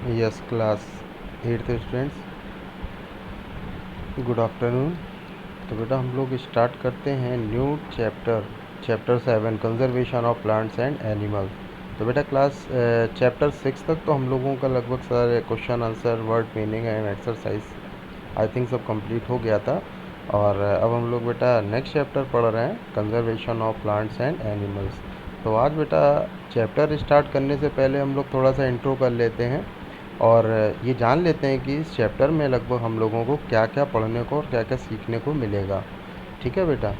Yes class 8th students, good afternoon. तो बेटा हम लोग स्टार्ट करते हैं new chapter 7 conservation of plants and animals. तो बेटा क्लास चैप्टर 6 तक तो हम लोगों का लगभग सारे question answer word meaning and exercise I think सब कंप्लीट हो गया था। और अब हम लोग बेटा नेक्स्ट चैप्टर पढ़ रहे हैं conservation of plants and animals. तो आज बेटा चैप्टर स्टार्ट करने से पहले हम लोग थोड़ा सा इंट्रो कर लेते हैं और ये जान लेते हैं कि इस चैप्टर में लगभग हम लोगों को क्या क्या पढ़ने को और क्या क्या सीखने को मिलेगा। ठीक है बेटा,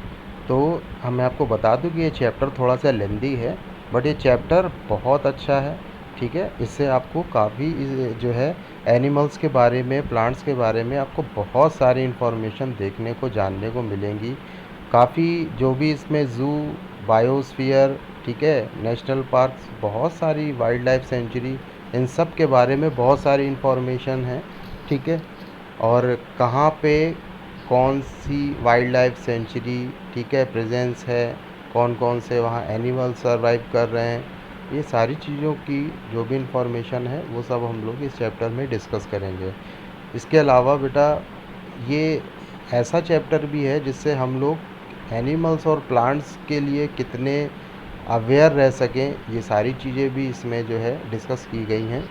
तो मैं आपको बता दूं कि ये चैप्टर थोड़ा सा लेंदी है, बट ये चैप्टर बहुत अच्छा है। ठीक है, इससे आपको काफ़ी जो है एनिमल्स के बारे में, प्लांट्स के बारे में आपको बहुत सारी इन्फॉर्मेशन देखने को, जानने को मिलेंगी। काफ़ी जो भी इसमें ज़ू, बायोस्फीयर, ठीक है, नेशनल पार्क्स, बहुत सारी वाइल्ड लाइफ सेंचुरी, इन सब के बारे में बहुत सारी इन्फॉर्मेशन है। ठीक है, और कहाँ पे कौन सी वाइल्ड लाइफ सेंचुरी, ठीक है, प्रेजेंस है, कौन कौन से वहाँ एनिमल सर्वाइव कर रहे हैं, ये सारी चीज़ों की जो भी इन्फॉर्मेशन है वो सब हम लोग इस चैप्टर में डिस्कस करेंगे। इसके अलावा बेटा ये ऐसा चैप्टर भी है जिससे हम लोग एनिमल्स और प्लांट्स के लिए कितने अवेयर रह सकें, ये सारी चीज़ें भी इसमें जो है डिस्कस की गई हैं।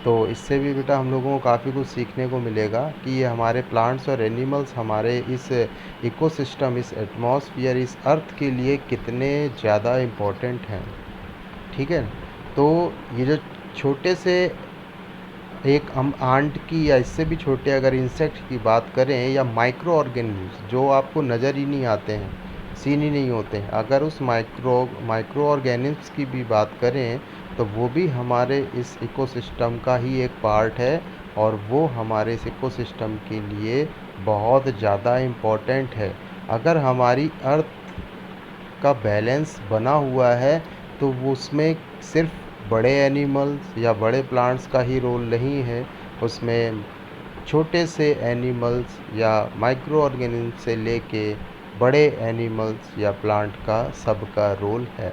तो इससे भी बेटा हम लोगों को काफ़ी कुछ सीखने को मिलेगा कि ये हमारे प्लांट्स और एनिमल्स हमारे इस इकोसिस्टम, इस एटमॉस्फेयर, इस अर्थ के लिए कितने ज़्यादा इम्पोर्टेंट हैं। ठीक है, तो ये जो छोटे से एक हम आंट की या इससे भी छोटे अगर इंसेक्ट की बात करें, या माइक्रो ऑर्गेनिज्म जो आपको नज़र ही नहीं आते हैं, सीन ही नहीं होते हैं, अगर उस माइक्रो ऑर्गेनिज्म्स की भी बात करें तो वो भी हमारे इस इकोसिस्टम का ही एक पार्ट है, और वो हमारे इस इकोसिस्टम के लिए बहुत ज़्यादा इम्पोर्टेंट है। अगर हमारी अर्थ का बैलेंस बना हुआ है तो वो उसमें सिर्फ बड़े एनिमल्स या बड़े प्लांट्स का ही रोल नहीं है, उसमें छोटे से एनिमल्स या माइक्रो ऑर्गेनिज्म से लेके बड़े एनिमल्स या प्लांट का सबका रोल है।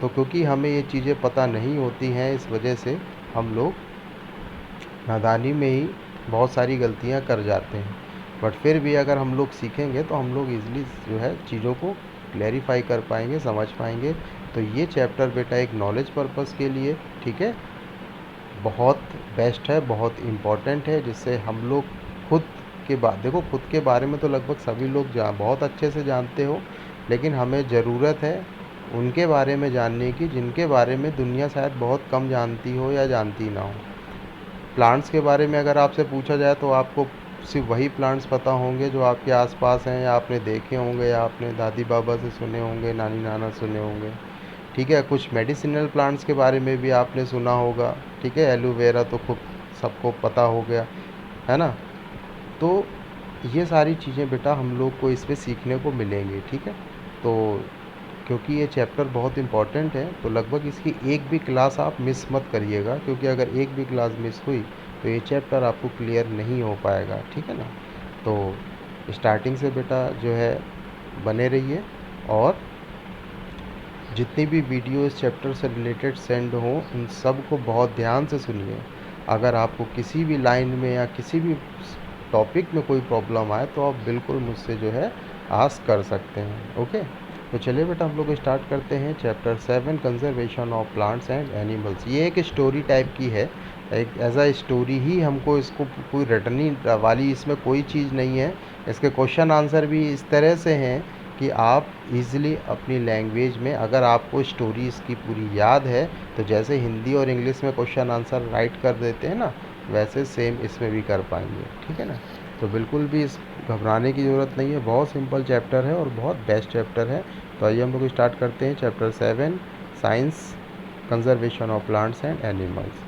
तो क्योंकि हमें ये चीज़ें पता नहीं होती हैं, इस वजह से हम लोग नादानी में ही बहुत सारी गलतियां कर जाते हैं। बट फिर भी अगर हम लोग सीखेंगे तो हम लोग इजीली जो है चीज़ों को क्लैरिफाई कर पाएंगे, समझ पाएंगे। तो ये चैप्टर बेटा एक नॉलेज पर्पस के लिए, ठीक है, बहुत बेस्ट है, बहुत इम्पॉर्टेंट है, जिससे हम लोग खुद देखो खुद के बारे में तो लगभग सभी लोग बहुत अच्छे से जानते हो, लेकिन हमें ज़रूरत है उनके बारे में जानने की जिनके बारे में दुनिया शायद बहुत कम जानती हो या जानती ना हो। प्लांट्स के बारे में अगर आपसे पूछा जाए तो आपको सिर्फ वही प्लांट्स पता होंगे जो आपके आसपास हैं, या आपने देखे होंगे, या आपने दादी बाबा से सुने होंगे, नानी नाना सुने होंगे। ठीक है, कुछ मेडिसिनल प्लांट्स के बारे में भी आपने सुना होगा। ठीक है, एलोवेरा तो खूब सबको पता हो गया है ना। तो ये सारी चीज़ें बेटा हम लोग को इसमें सीखने को मिलेंगी। ठीक है, तो क्योंकि ये चैप्टर बहुत इम्पॉर्टेंट है तो लगभग इसकी एक भी क्लास आप मिस मत करिएगा, क्योंकि अगर एक भी क्लास मिस हुई तो ये चैप्टर आपको क्लियर नहीं हो पाएगा। ठीक है ना, तो स्टार्टिंग से बेटा जो है बने रहिए, और जितनी भी वीडियो इस चैप्टर से रिलेटेड सेंड हो उन सब को बहुत ध्यान से सुनिए। अगर आपको किसी भी लाइन में या किसी भी टॉपिक में कोई प्रॉब्लम आए तो आप बिल्कुल मुझसे जो है आस्क कर सकते हैं। ओके, तो चलिए बेटा हम लोग स्टार्ट करते हैं chapter 7 conservation of plants and animals. ये एक स्टोरी टाइप की है, एक एज अ स्टोरी ही हमको इसको, कोई रटनी वाली इसमें कोई चीज़ नहीं है। इसके क्वेश्चन आंसर भी इस तरह से हैं कि आप इजीली अपनी लैंग्वेज में, अगर आपको स्टोरी इसकी पूरी याद है तो जैसे हिंदी और इंग्लिश में क्वेश्चन आंसर राइट कर देते हैं ना, वैसे सेम इसमें भी कर पाएंगे। ठीक है ना, तो बिल्कुल भी इस घबराने की ज़रूरत नहीं है, बहुत सिंपल चैप्टर है और बहुत बेस्ट चैप्टर है। तो आइए हम लोग स्टार्ट करते हैं chapter 7 science conservation of plants and animals.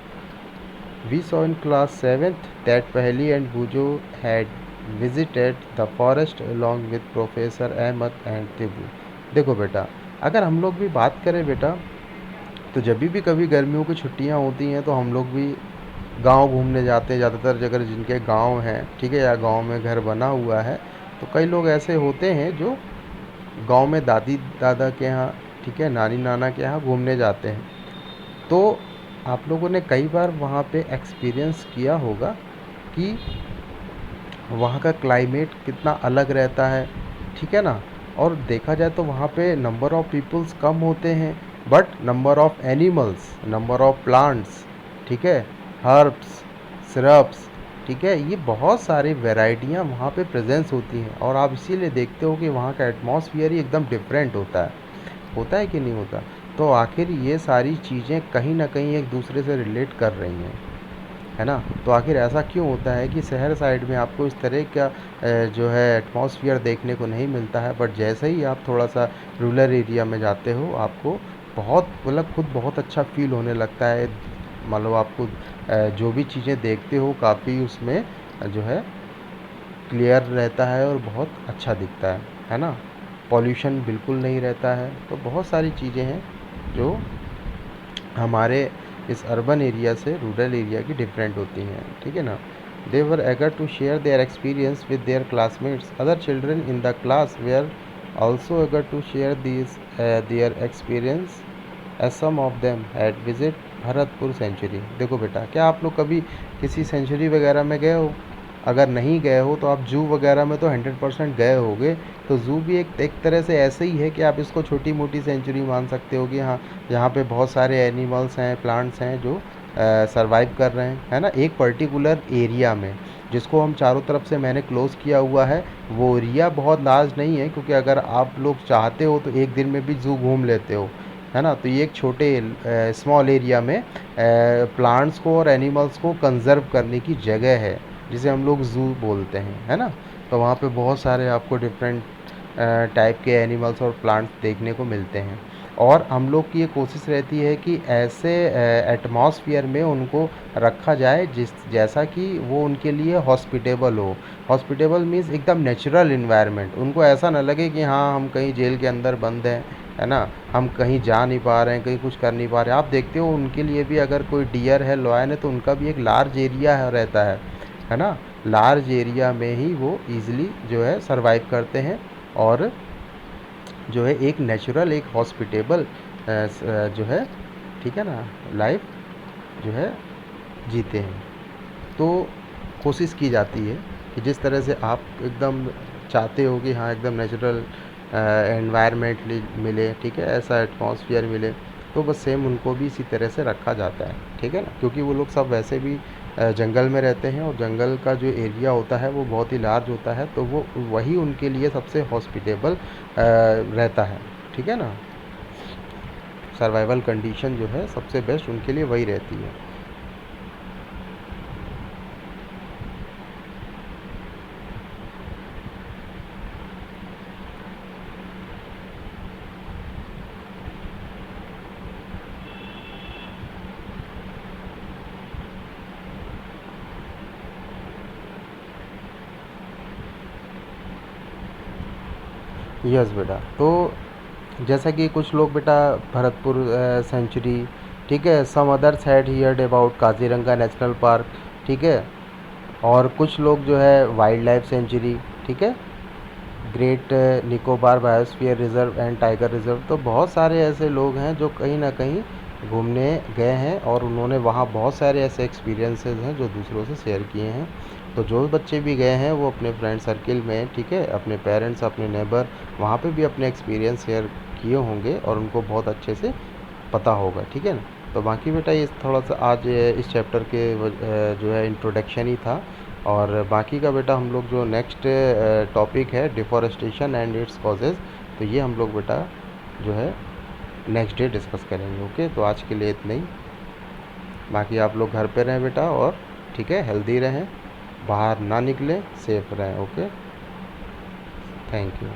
We saw in class 7th that Paheli and Bujo had visited the forest along with Professor Ahmed and Tibu। देखो बेटा, अगर हम लोग भी बात करें बेटा, तो जब भी कभी गर्मियों की छुट्टियां होती हैं तो हम लोग भी गांव घूमने जाते हैं। ज़्यादातर जगह जिनके गांव हैं, ठीक है, या गांव में घर बना हुआ है, तो कई लोग ऐसे होते हैं जो गांव में दादी दादा के यहाँ, ठीक है, नानी नाना के यहाँ घूमने जाते हैं। तो आप लोगों ने कई बार वहाँ पे एक्सपीरियंस किया होगा कि वहाँ का क्लाइमेट कितना अलग रहता है, ठीक है ना। और देखा जाए तो वहाँ पे नंबर ऑफ़ पीपल्स कम होते हैं, but number of animals, number of plants, ठीक है, हर्ब्स, श्रब्स, ठीक है, ये बहुत सारी वैरायटियाँ वहाँ पे प्रेजेंस होती हैं। और आप इसीलिए देखते हो कि वहाँ का एटमॉस्फेयर ही एकदम डिफरेंट होता है कि नहीं होता। तो आखिर ये सारी चीज़ें कहीं ना कहीं एक दूसरे से रिलेट कर रही हैं, है ना। तो आखिर ऐसा क्यों होता है कि शहर साइड में आपको इस तरह का जो है एटमॉस्फेयर देखने को नहीं मिलता है, बट जैसे ही आप थोड़ा सा रूरल एरिया में जाते हो आपको बहुत मतलब खुद बहुत अच्छा फील होने लगता है। मतलब आपको जो भी चीज़ें देखते हो काफ़ी उसमें जो है क्लियर रहता है और बहुत अच्छा दिखता है ना। पॉल्यूशन बिल्कुल नहीं रहता है। तो बहुत सारी चीज़ें हैं जो हमारे इस अर्बन एरिया से रूरल एरिया की डिफरेंट होती हैं, ठीक है ना। They were eager to share their experience with their classmates, other children in the class were also eager to share this their experience as some of them had visit Bharatpur sanctuary. देखो बेटा, क्या आप लोग कभी किसी सेंचुरी वगैरह में गए हो? अगर नहीं गए हो तो आप जू वगैरह में तो 100% गए होगे। तो जू भी एक तरह से ऐसे ही है कि आप इसको छोटी मोटी सेंचुरी मान सकते हो कि हाँ, यहाँ पे बहुत सारे एनिमल्स हैं, प्लांट्स हैं जो सरवाइव कर रहे हैं, है ना, एक पर्टिकुलर एरिया में, जिसको हम चारों तरफ से मैंने क्लोज़ किया हुआ है। वो एरिया बहुत लार्ज नहीं है, क्योंकि अगर आप लोग चाहते हो तो एक दिन में भी जू घूम लेते हो, है ना। तो ये एक छोटे स्मॉल एरिया में प्लांट्स को और एनिमल्स को कंजर्व करने की जगह है, जिसे हम लोग ज़ू बोलते हैं, है ना। तो वहाँ पे बहुत सारे आपको डिफरेंट टाइप के एनिमल्स और प्लांट्स देखने को मिलते हैं। और हम लोग की ये कोशिश रहती है कि ऐसे एटमॉस्फेयर में उनको रखा जाए जैसा कि वो उनके लिए हॉस्पिटेबल हो। हॉस्पिटेबल मीन्स एकदम नेचुरल इन्वायरमेंट, उनको ऐसा ना लगे कि हाँ हम कहीं जेल के अंदर बंद हैं, है ना, हम कहीं जा नहीं पा रहे हैं, कहीं कुछ कर नहीं पा रहे हैं। आप देखते हो उनके लिए भी अगर कोई डियर है, लॉयन है, तो उनका भी एक लार्ज एरिया रहता है ना। लार्ज एरिया में ही वो ईज़िली जो है सरवाइव करते हैं और जो है एक नेचुरल, एक हॉस्पिटेबल जो है, ठीक है ना, लाइफ जो है जीते हैं। तो कोशिश की जाती है कि जिस तरह से आप एकदम चाहते हो कि हाँ एकदम नेचुरल एनवायरनमेंट मिले, ठीक है, ऐसा एटमॉस्फेयर मिले, तो बस सेम उनको भी इसी तरह से रखा जाता है, ठीक है ना। क्योंकि वो लोग सब वैसे भी जंगल में रहते हैं और जंगल का जो एरिया होता है वो बहुत ही लार्ज होता है, तो वो वही उनके लिए सबसे हॉस्पिटेबल रहता है, ठीक है ना। सर्वाइवल कंडीशन जो है सबसे बेस्ट उनके लिए वही रहती है। यस बेटा, तो जैसा कि कुछ लोग बेटा भरतपुर सेंचुरी, ठीक है, some others had heard about Kaziranga national park, ठीक है, और कुछ लोग जो है वाइल्ड लाइफ सेंचुरी, ठीक है, great Nicobar biosphere reserve and tiger reserve. तो बहुत सारे ऐसे लोग हैं जो कहीं ना कहीं घूमने गए हैं और उन्होंने वहाँ बहुत सारे ऐसे एक्सपीरियंसेस हैं जो दूसरों से शेयर किए हैं। तो जो बच्चे भी गए हैं वो अपने फ्रेंड सर्किल में, ठीक है, अपने पेरेंट्स, अपने नेबर, वहाँ पे भी अपने एक्सपीरियंस शेयर किए होंगे और उनको बहुत अच्छे से पता होगा, ठीक है ना। तो बाकी बेटा ये थोड़ा सा आज इस चैप्टर के जो है इंट्रोडक्शन ही था। और बाकी का बेटा हम लोग जो नेक्स्ट टॉपिक है डिफॉरेस्टेशन एंड इट्स कॉजेज़, तो ये हम लोग बेटा जो है नेक्स्ट डे डिस्कस करेंगे। ओके, तो आज के लिए इतना ही। बाकी आप लोग घर पे रहें बेटा और ठीक है हेल्दी रहें, बाहर ना निकलें, सेफ रहें। Okay, thank you.